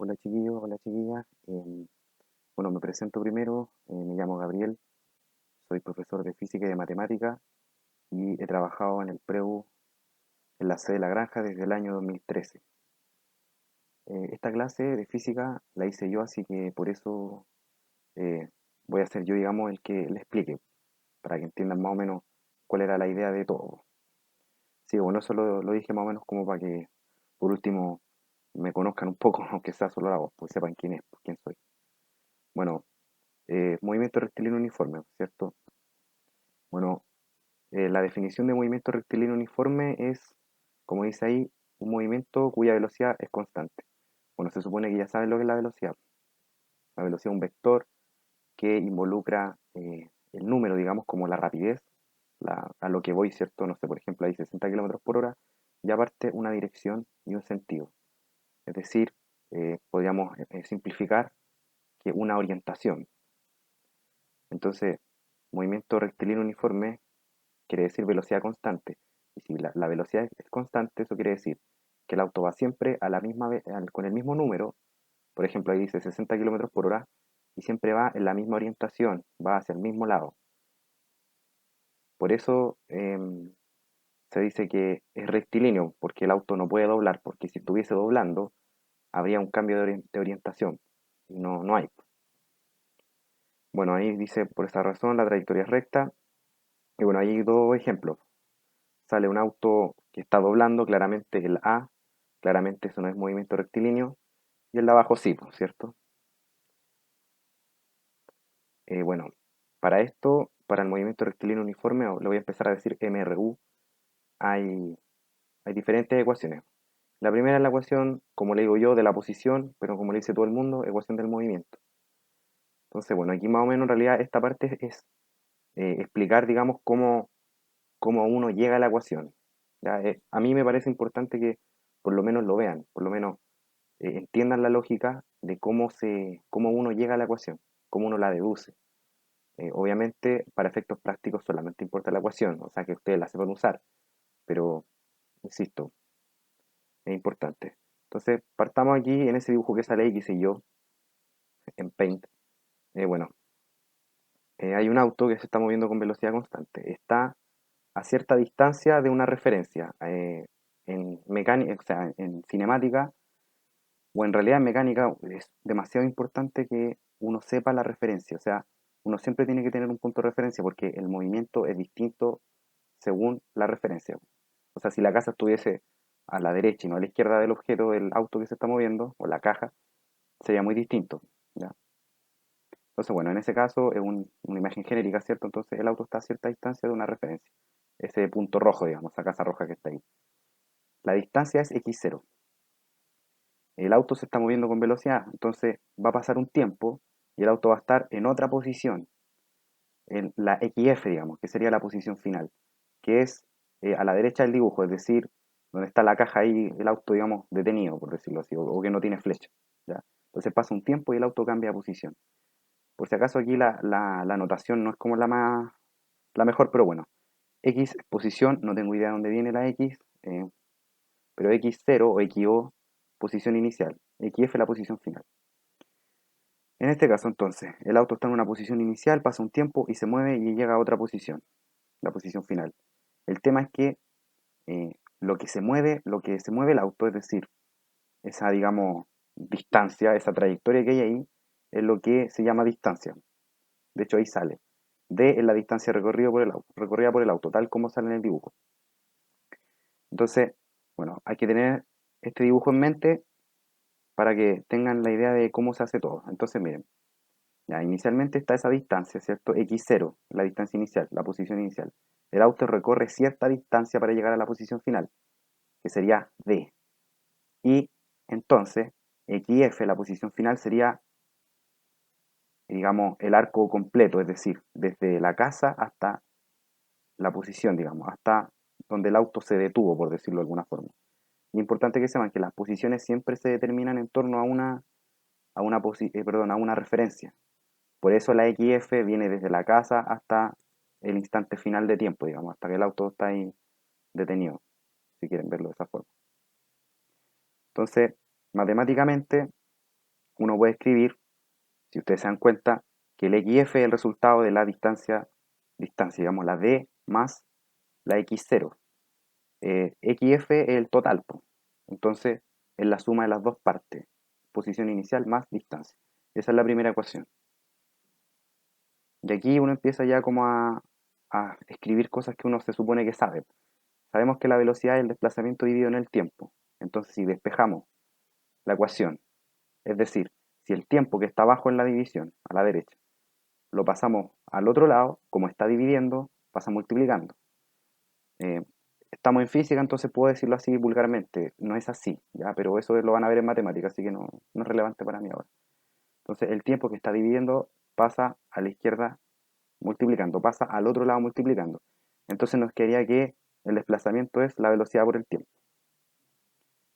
Hola chiquillos, hola chiquillas. Bueno, me presento primero. Me llamo Gabriel, soy profesor de física y de matemática y he trabajado en el PREU en la sede de La Granja desde el año 2013. Esta clase de física la hice yo, así que por eso eh, voy a ser yo, digamos, el que le explique, para que entiendan más o menos cuál era la idea de todo. Sí, bueno, eso lo dije más o menos como para que, por último, me conozcan un poco, aunque sea solo la voz, pues sepan quién es, quién soy. Bueno, movimiento rectilíneo uniforme, ¿cierto? Bueno, la definición de movimiento rectilíneo uniforme es, como dice ahí, un movimiento cuya velocidad es constante. Bueno, se supone que ya saben lo que es la velocidad. La velocidad es un vector que involucra el número, digamos, como la rapidez, a lo que voy, ¿cierto? No sé, por ejemplo, hay 60 kilómetros por hora, y aparte una dirección y un sentido. Es decir, podríamos simplificar que una orientación. Entonces, movimiento rectilíneo uniforme quiere decir velocidad constante. Y si la velocidad es constante, eso quiere decir que el auto va siempre a la misma con el mismo número. Por ejemplo, ahí dice 60 kilómetros por hora y siempre va en la misma orientación, va hacia el mismo lado. Por eso se dice que es rectilíneo, porque el auto no puede doblar, porque si estuviese doblando, habría un cambio de orientación. Y no hay. Bueno, ahí dice, por esa razón, la trayectoria es recta. Y bueno, hay dos ejemplos. Sale un auto que está doblando, claramente el A, claramente eso no es movimiento rectilíneo, y el de abajo sí, pues, ¿cierto? Bueno, para esto, para el movimiento rectilíneo uniforme, le voy a empezar a decir MRU, hay, hay diferentes ecuaciones. La primera es la ecuación, como le digo yo, de la posición, pero como le dice todo el mundo, ecuación del movimiento. Entonces, bueno, aquí más o menos en realidad esta parte es explicar, digamos, cómo uno llega a la ecuación. ¿Ya? A mí me parece importante que por lo menos lo vean, por lo menos entiendan la lógica de cómo uno llega a la ecuación, cómo uno la deduce. Obviamente, para efectos prácticos solamente importa la ecuación, o sea que ustedes la sepan usar, pero, insisto, es importante. Entonces, partamos aquí en ese dibujo que sale ahí, que hice yo, en Paint. Bueno, hay un auto que se está moviendo con velocidad constante. Está a cierta distancia de una referencia. En mecánica, o sea, en cinemática, o en realidad en mecánica, es demasiado importante que uno sepa la referencia. O sea, uno siempre tiene que tener un punto de referencia porque el movimiento es distinto según la referencia. O sea, si la casa estuviese a la derecha y no a la izquierda del objeto del auto que se está moviendo, o la caja, sería muy distinto. ¿Ya? Entonces, bueno, en ese caso es una imagen genérica, ¿cierto? Entonces el auto está a cierta distancia de una referencia. Ese punto rojo, digamos, esa casa roja que está ahí. La distancia es x0. El auto se está moviendo con velocidad, entonces va a pasar un tiempo y el auto va a estar en otra posición, en la XF, digamos, que sería la posición final, que es a la derecha del dibujo, es decir, donde está la caja ahí, el auto, digamos, detenido, por decirlo así, o que no tiene flecha. ¿Ya? Entonces pasa un tiempo y el auto cambia de posición. Por si acaso aquí la notación no es como la mejor, pero bueno, X posición, no tengo idea de dónde viene la X, pero X0 o XO, posición inicial, XF la posición final. En este caso, entonces, el auto está en una posición inicial, pasa un tiempo y se mueve y llega a otra posición, la posición final. El tema es que lo que se mueve el auto, es decir, esa, digamos, distancia, esa trayectoria que hay ahí, es lo que se llama distancia. De hecho, ahí sale. D es la distancia recorrida por el auto, tal como sale en el dibujo. Entonces, bueno, hay que tener este dibujo en mente para que tengan la idea de cómo se hace todo. Entonces, miren, ya, inicialmente está esa distancia, ¿cierto? X0, la distancia inicial, la posición inicial. El auto recorre cierta distancia para llegar a la posición final, que sería D. Y entonces, XF, la posición final, sería, digamos, el arco completo, es decir, desde la casa hasta la posición, digamos, hasta donde el auto se detuvo, por decirlo de alguna forma. Y es importante que sepan que las posiciones siempre se determinan en torno a una referencia. Por eso la XF viene desde la casa hasta el instante final de tiempo, digamos, hasta que el auto está ahí detenido, si quieren verlo de esa forma. Entonces, matemáticamente, uno puede escribir, si ustedes se dan cuenta, que el XF es el resultado de la distancia, digamos, la D más la X0. XF es el total, po. Entonces es la suma de las dos partes, posición inicial más distancia. Esa es la primera ecuación. Y aquí uno empieza ya como a escribir cosas que uno se supone que sabe. Sabemos que la velocidad es el desplazamiento dividido en el tiempo. Entonces si despejamos la ecuación, es decir, si el tiempo que está abajo en la división, a la derecha, lo pasamos al otro lado, como está dividiendo, pasa multiplicando. Eh, Estamos en física, entonces puedo decirlo así vulgarmente. No es así, ¿ya? Pero eso lo van a ver en matemáticas, así que no es relevante para mí ahora. Entonces el tiempo que está dividiendo pasa a la izquierda multiplicando, pasa al otro lado multiplicando. Entonces nos quedaría que el desplazamiento es la velocidad por el tiempo.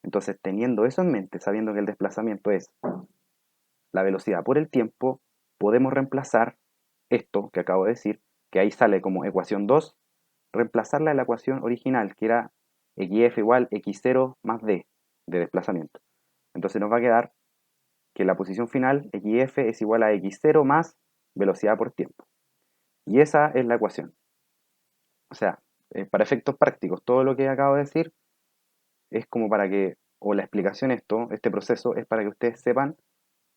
Entonces, teniendo eso en mente, sabiendo que el desplazamiento es la velocidad por el tiempo, podemos reemplazar esto que acabo de decir, que ahí sale como ecuación 2, reemplazarla en la ecuación original, que era xf igual x0 más d de desplazamiento. Entonces nos va a quedar que la posición final, xf, es igual a x0 más velocidad por tiempo. Y esa es la ecuación. O sea, para efectos prácticos, todo lo que acabo de decir es como para que, o la explicación este proceso es para que ustedes sepan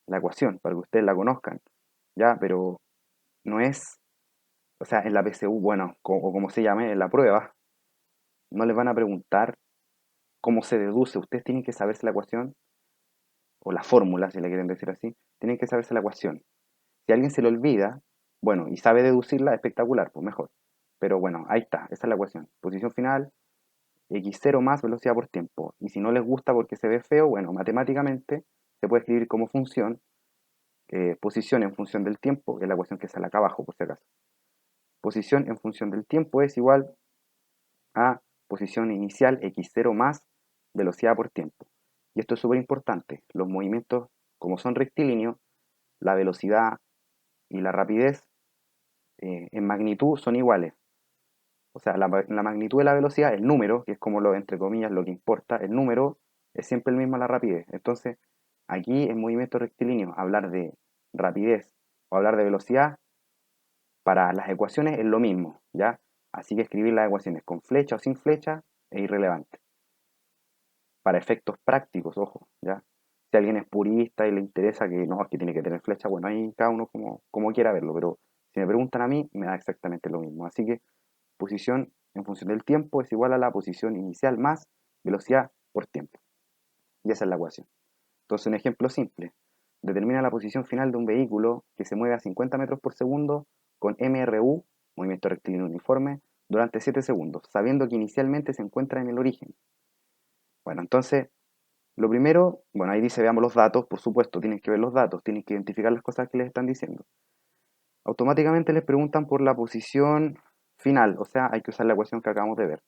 la ecuación, para que ustedes la conozcan, ¿ya? Pero no es, o sea, en la PSU, bueno, o como se llame, en la prueba, no les van a preguntar cómo se deduce, ustedes tienen que saberse la ecuación, o la fórmula, si le quieren decir así, tienen que saberse la ecuación. Si a alguien se le olvida, bueno, y sabe deducirla, espectacular, pues mejor. Pero bueno, ahí está, esa es la ecuación. Posición final, x0 más velocidad por tiempo. Y si no les gusta porque se ve feo, bueno, matemáticamente se puede escribir como función, posición en función del tiempo, que es la ecuación que sale acá abajo, por si acaso. Posición en función del tiempo es igual a posición inicial x0 más velocidad por tiempo. Y esto es súper importante. Los movimientos, como son rectilíneos, la velocidad y la rapidez en magnitud son iguales. O sea, la magnitud de la velocidad, el número, que es como lo, entre comillas, lo que importa, el número es siempre el mismo a la rapidez. Entonces, aquí en movimiento rectilíneo, hablar de rapidez o hablar de velocidad, para las ecuaciones es lo mismo, ¿ya? Así que escribir las ecuaciones con flecha o sin flecha es irrelevante. Para efectos prácticos, ojo, ¿ya? Si alguien es purista y le interesa que no, es que tiene que tener flecha, bueno, ahí cada uno como quiera verlo, pero si me preguntan a mí, me da exactamente lo mismo. Así que posición en función del tiempo es igual a la posición inicial más velocidad por tiempo. Y esa es la ecuación. Entonces, un ejemplo simple. Determina la posición final de un vehículo que se mueve a 50 metros por segundo con MRU, movimiento rectilíneo uniforme, durante 7 segundos, sabiendo que inicialmente se encuentra en el origen. Bueno, entonces, lo primero, bueno, ahí dice veamos los datos, por supuesto, tienen que ver los datos, tienen que identificar las cosas que les están diciendo. Automáticamente les preguntan por la posición final, o sea, hay que usar la ecuación que acabamos de ver.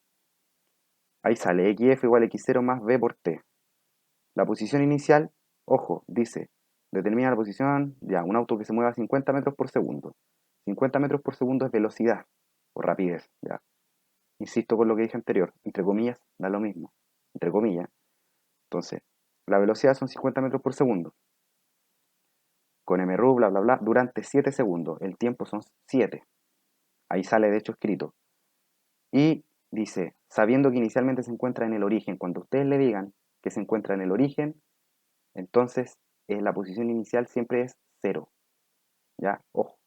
Ahí sale xf igual a x0 más b por t. La posición inicial, ojo, dice, determina la posición, ya, un auto que se mueva a 50 metros por segundo. 50 metros por segundo es velocidad o rapidez, ya. Insisto con lo que dije anterior, entre comillas, da lo mismo, entre comillas. Entonces, la velocidad son 50 metros por segundo. Con MRU, bla, bla, bla, durante 7 segundos. El tiempo son 7. Ahí sale de hecho escrito. Y dice, sabiendo que inicialmente se encuentra en el origen, cuando ustedes le digan que se encuentra en el origen, entonces la posición inicial siempre es 0. ¿Ya? Ojo,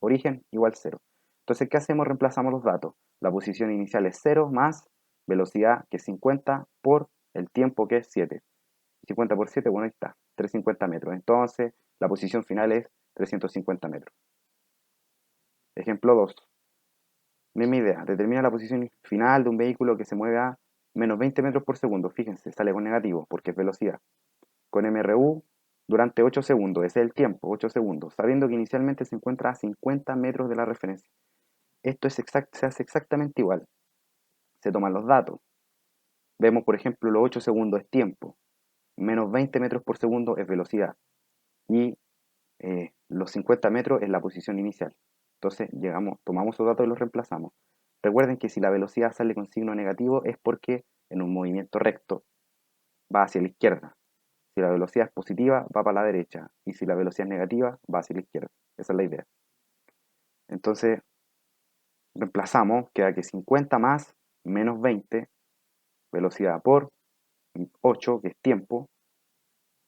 origen igual 0. Entonces, ¿qué hacemos? Reemplazamos los datos. La posición inicial es 0 más velocidad que es 50 por el tiempo que es 7. 50 por 7, bueno, ahí está, 350 metros. Entonces, la posición final es 350 metros. Ejemplo 2. Misma idea. Determina la posición final de un vehículo que se mueve a menos 20 metros por segundo. Fíjense, sale con negativo porque es velocidad. Con MRU durante 8 segundos. Ese es el tiempo, 8 segundos. Sabiendo que inicialmente se encuentra a 50 metros de la referencia. Esto se hace exactamente igual. Se toman los datos. Vemos, por ejemplo, los 8 segundos es tiempo. Menos 20 metros por segundo es velocidad. Y los 50 metros es la posición inicial. Entonces, tomamos esos datos y los reemplazamos. Recuerden que si la velocidad sale con signo negativo es porque en un movimiento recto va hacia la izquierda. Si la velocidad es positiva, va para la derecha. Y si la velocidad es negativa, va hacia la izquierda. Esa es la idea. Entonces, reemplazamos, queda que 50 más menos 20, velocidad por 8, que es tiempo,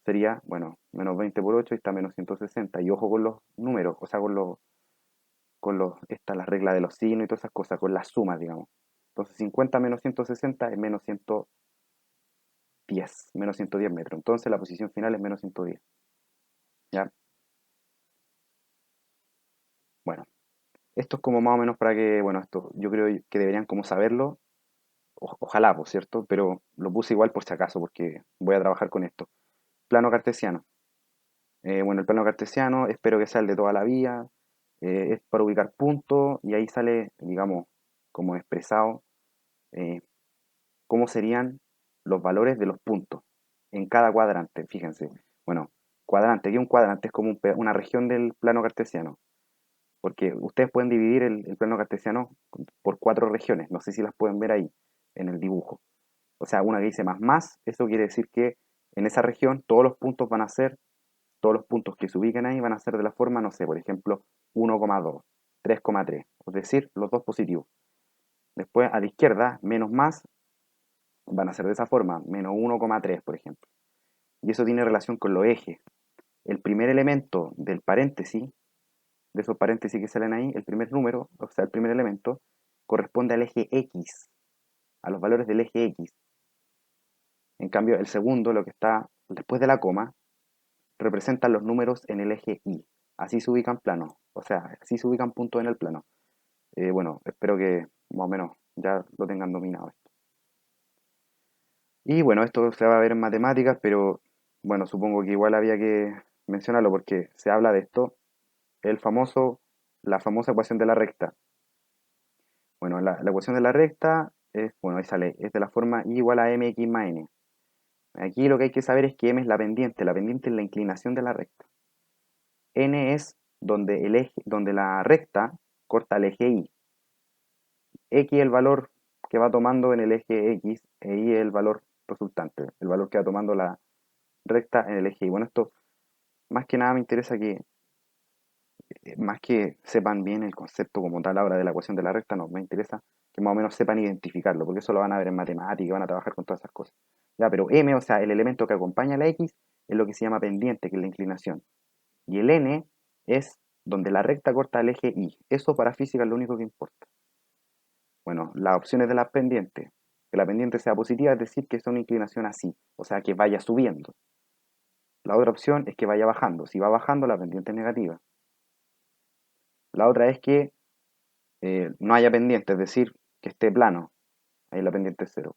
sería, bueno, menos 20 por 8 y está menos 160. Y ojo con los números, o sea, esta la regla de los signos y todas esas cosas, con las sumas, digamos. Entonces 50 menos 160 es menos 110, menos 110 metros. Entonces la posición final es menos 110. ¿Ya? Bueno, esto es como más o menos para que, bueno, esto yo creo que deberían como saberlo. Ojalá, por cierto, pero lo puse igual por si acaso, porque voy a trabajar con esto. Plano cartesiano. Bueno, el plano cartesiano espero que sea el de toda la vía. Es para ubicar puntos y ahí sale, digamos, como expresado eh, cómo serían los valores de los puntos en cada cuadrante. Fíjense, bueno, cuadrante, que un cuadrante es como una región del plano cartesiano, porque ustedes pueden dividir el plano cartesiano por 4 regiones, no sé si las pueden ver ahí en el dibujo. O sea, una que dice más, eso quiere decir que en esa región todos los puntos que se ubican ahí van a ser de la forma, no sé, por ejemplo, 1,2, 3,3, es decir, los dos positivos. Después a la izquierda, menos más, van a ser de esa forma, menos 1,3, por ejemplo. Y eso tiene relación con los ejes. El primer elemento del paréntesis, de esos paréntesis que salen ahí, el primer número, o sea, el primer elemento, corresponde al eje X, a los valores del eje X. En cambio, el segundo, lo que está después de la coma, representan los números en el eje Y. Así se ubican planos, o sea, así se ubican puntos en el plano. Bueno, espero que más o menos ya lo tengan dominado esto. Y bueno, esto se va a ver en matemáticas, pero bueno, supongo que igual había que mencionarlo porque se habla de esto, el famoso, la famosa ecuación de la recta. Bueno, la ecuación de la recta es, bueno, ahí sale, es de la forma y igual a mx más n. Aquí lo que hay que saber es que m es la pendiente es la inclinación de la recta. N es donde el eje, donde la recta corta el eje y. X es el valor que va tomando en el eje X e Y es el valor resultante, el valor que va tomando la recta en el eje Y. Bueno, esto más que nada me interesa que, más que sepan bien el concepto como tal ahora de la ecuación de la recta, no, me interesa que más o menos sepan identificarlo, porque eso lo van a ver en matemáticas, van a trabajar con todas esas cosas. Ya, pero M, o sea, el elemento que acompaña a la X, es lo que se llama pendiente, que es la inclinación. Y el N es donde la recta corta el eje Y. Eso para física es lo único que importa. Bueno, las opciones de las pendientes. Que la pendiente sea positiva, es decir, que es una inclinación así, o sea, que vaya subiendo. La otra opción es que vaya bajando. Si va bajando, la pendiente es negativa. La otra es que no haya pendiente, es decir, que esté plano. Ahí la pendiente es cero.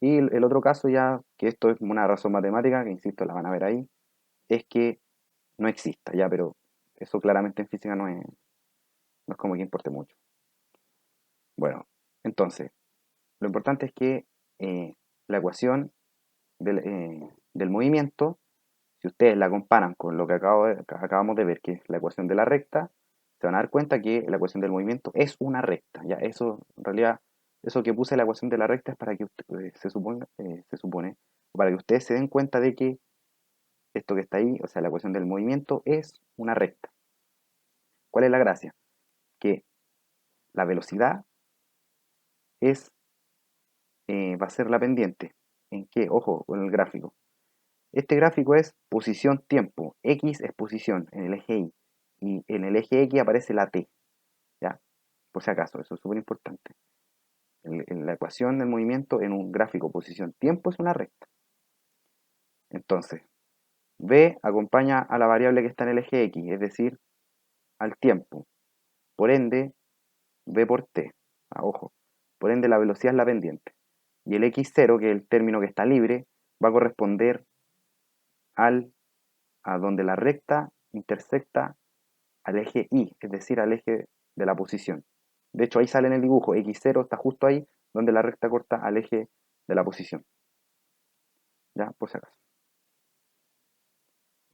Y el otro caso ya, que esto es una razón matemática, que insisto, la van a ver ahí, es que no exista, ya, pero eso claramente en física no es como que importe mucho. Bueno, entonces, lo importante es que la ecuación del movimiento, si ustedes la comparan con lo que acabamos de ver, que es la ecuación de la recta, se van a dar cuenta que la ecuación del movimiento es una recta. Ya, eso, en realidad, eso que puse la ecuación de la recta es para que se supone, para que ustedes se den cuenta de que esto que está ahí, o sea, la ecuación del movimiento es una recta. ¿Cuál es la gracia? Que la velocidad es, va a ser la pendiente. ¿En qué? Ojo con el gráfico. Este gráfico es posición-tiempo. X es posición en el eje Y. Y en el eje X aparece la T. ¿Ya? Por si acaso, eso es súper importante. En la ecuación del movimiento en un gráfico posición-tiempo es una recta. Entonces, V acompaña a la variable que está en el eje X, es decir, al tiempo. Por ende, V por T. Ojo. Por ende, la velocidad es la pendiente. Y el X0, que es el término que está libre, va a corresponder a donde la recta intersecta al eje Y, es decir, al eje de la posición. De hecho, ahí sale en el dibujo, X0 está justo ahí donde la recta corta al eje de la posición. ¿Ya? Por si acaso.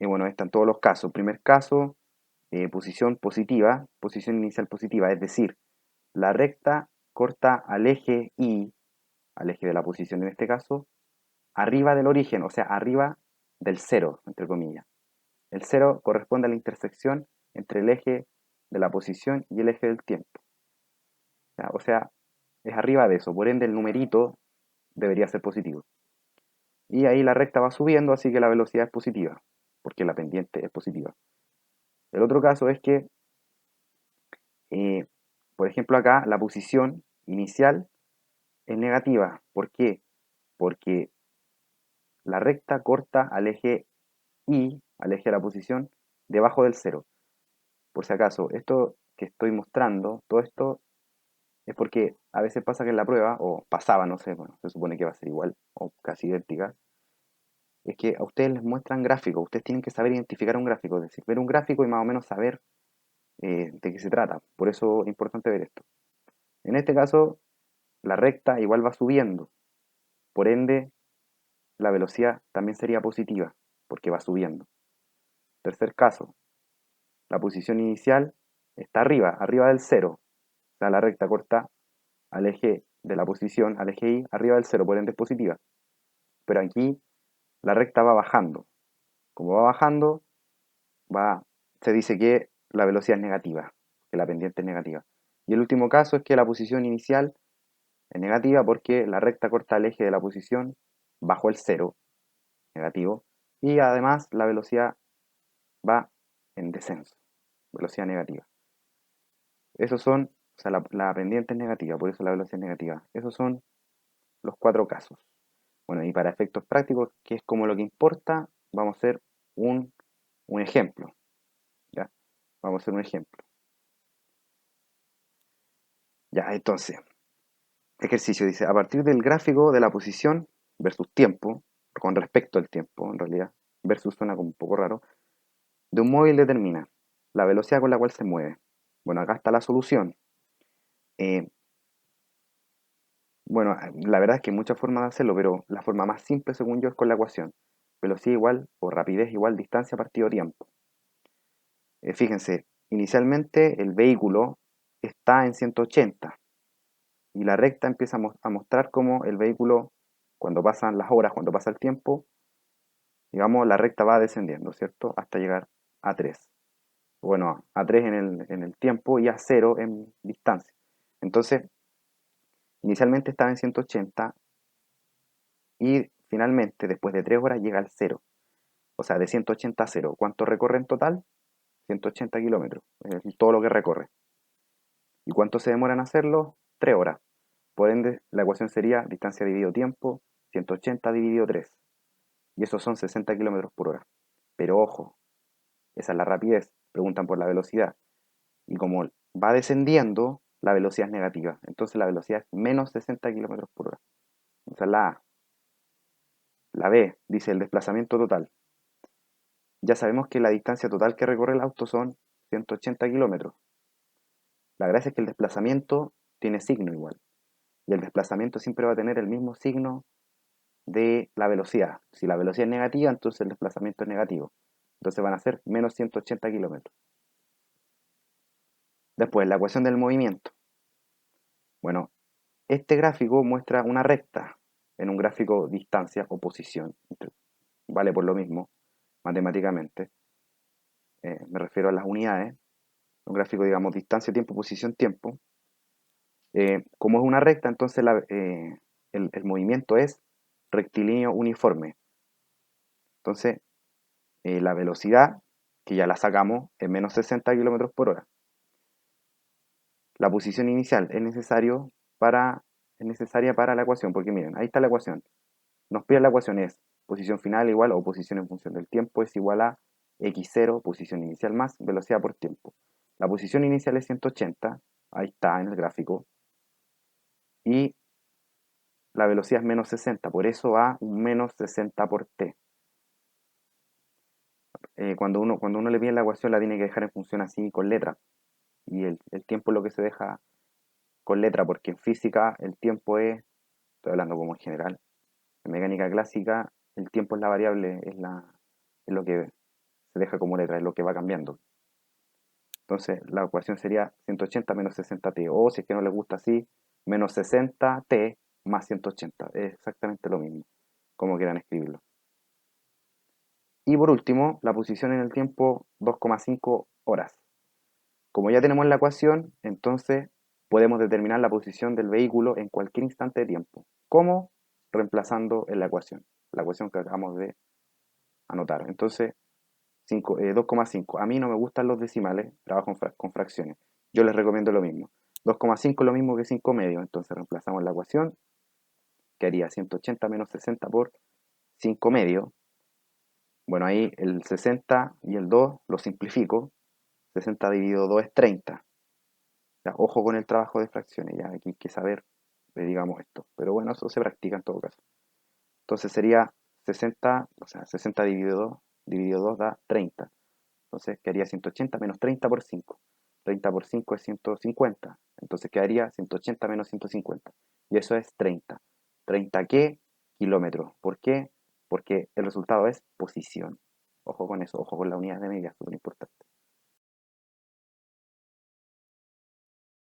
Y bueno, están todos los casos. Primer caso, posición positiva, posición inicial positiva, es decir, la recta corta al eje Y, al eje de la posición en este caso, arriba del origen, o sea, arriba del cero, entre comillas. El cero corresponde a la intersección entre el eje de la posición y el eje del tiempo. ¿Ya? O sea, es arriba de eso, por ende el numerito debería ser positivo. Y ahí la recta va subiendo, así que la velocidad es positiva, porque la pendiente es positiva. El otro caso es que, eh, por ejemplo, acá la posición inicial es negativa. ¿Por qué? Porque la recta corta al eje Y, al eje de la posición, debajo del cero. Por si acaso, esto que estoy mostrando, todo esto es porque a veces pasa que en la prueba, o pasaba, no sé, bueno, se supone que va a ser igual o casi idéntica, es que a ustedes les muestran gráficos, ustedes tienen que saber identificar un gráfico, es decir, ver un gráfico y más o menos saber de qué se trata. Por eso es importante ver esto. En este caso, la recta igual va subiendo, por ende, la velocidad también sería positiva, porque va subiendo. Tercer caso, la posición inicial está arriba del cero, o sea, la recta corta al eje de la posición, al eje Y, arriba del cero, por ende es positiva. Pero aquí la recta va bajando. Como va bajando, va, se dice que la velocidad es negativa, que la pendiente es negativa. Y el último caso es que la posición inicial es negativa porque la recta corta al eje de la posición bajo el cero, negativo, y además la velocidad va en descenso, velocidad negativa. Esos son, o sea, la pendiente es negativa, por eso la velocidad es negativa. Esos son los cuatro casos. Bueno, y para efectos prácticos, que es como lo que importa, vamos a hacer un, un ejemplo. ¿Ya? Vamos a hacer un ejemplo. Ya, entonces, ejercicio dice, a partir del gráfico de la posición versus tiempo, con respecto al tiempo, en realidad, versus suena como un poco raro, de un móvil determina la velocidad con la cual se mueve. Bueno, acá está la solución. Eh, bueno, la verdad es que hay muchas formas de hacerlo, pero la forma más simple, según yo, es con la ecuación. Velocidad igual o rapidez igual distancia partido tiempo. Fíjense, inicialmente el vehículo está en 180 y la recta empieza a mostrar cómo el vehículo, cuando pasan las horas, cuando pasa el tiempo, digamos, la recta va descendiendo, ¿cierto? Hasta llegar a 3. Bueno, a 3 en el tiempo y a 0 en distancia. Entonces, inicialmente estaba en 180 y finalmente, después de 3 horas, llega al 0. O sea, de 180 a 0. ¿Cuánto recorre en total? 180 kilómetros. Es todo lo que recorre. ¿Y cuánto se demora en hacerlo? 3 horas. Por ende, la ecuación sería distancia dividido tiempo, 180 dividido 3. Y esos son 60 kilómetros por hora. Pero ojo, esa es la rapidez. Preguntan por la velocidad. Y como va descendiendo, la velocidad es negativa. Entonces la velocidad es menos 60 kilómetros por hora. Esa es la A. La B dice el desplazamiento total. Ya sabemos que la distancia total que recorre el auto son 180 kilómetros. La gracia es que el desplazamiento tiene signo igual. Y el desplazamiento siempre va a tener el mismo signo de la velocidad. Si la velocidad es negativa, entonces el desplazamiento es negativo. Entonces van a ser menos 180 kilómetros. Después, la ecuación del movimiento. Bueno, este gráfico muestra una recta en un gráfico distancia o posición. Vale por lo mismo, matemáticamente. Me refiero a las unidades. Un gráfico, digamos, distancia, tiempo, posición, tiempo. Como es una recta, entonces el movimiento es rectilíneo uniforme. Entonces, la velocidad, que ya la sacamos, es menos 60 kilómetros por hora. La posición inicial es necesaria para la ecuación, porque miren, ahí está la ecuación. Nos pide la ecuación es posición final igual o posición en función del tiempo es igual a x0, posición inicial más velocidad por tiempo. La posición inicial es 180, ahí está en el gráfico, y la velocidad es menos 60, por eso va un menos 60 por t. Cuando uno le pide la ecuación la tiene que dejar en función así con letra, y el tiempo es lo que se deja con letra, porque en física el tiempo estoy hablando como en general, en mecánica clásica el tiempo es la variable, es lo que se deja como letra, es lo que va cambiando. Entonces la ecuación sería 180 menos 60t, o si es que no les gusta así, menos 60t más 180, es exactamente lo mismo, como quieran escribirlo. Y por último, la posición en el tiempo 2,5 horas. Como ya tenemos la ecuación, entonces podemos determinar la posición del vehículo en cualquier instante de tiempo. ¿Cómo? Reemplazando en la ecuación que acabamos de anotar. Entonces, 2,5. A mí no me gustan los decimales, trabajo con fracciones. Yo les recomiendo lo mismo. 2,5 es lo mismo que 5 medios, entonces reemplazamos la ecuación, que haría 180 menos 60 por 5 medios. Bueno, ahí el 60 y el 2 lo simplifico. 60 dividido 2 es 30. Ya, ojo con el trabajo de fracciones, ya aquí hay que saber, digamos esto. Pero bueno, eso se practica en todo caso. Entonces sería 60, o sea, 60 dividido 2 da 30. Entonces quedaría 180 menos 30 por 5. 30 por 5 es 150. Entonces quedaría 180 menos 150. Y eso es 30. ¿30 qué? Kilómetros. ¿Por qué? Porque el resultado es posición. Ojo con eso, ojo con la unidad de medida, súper importante.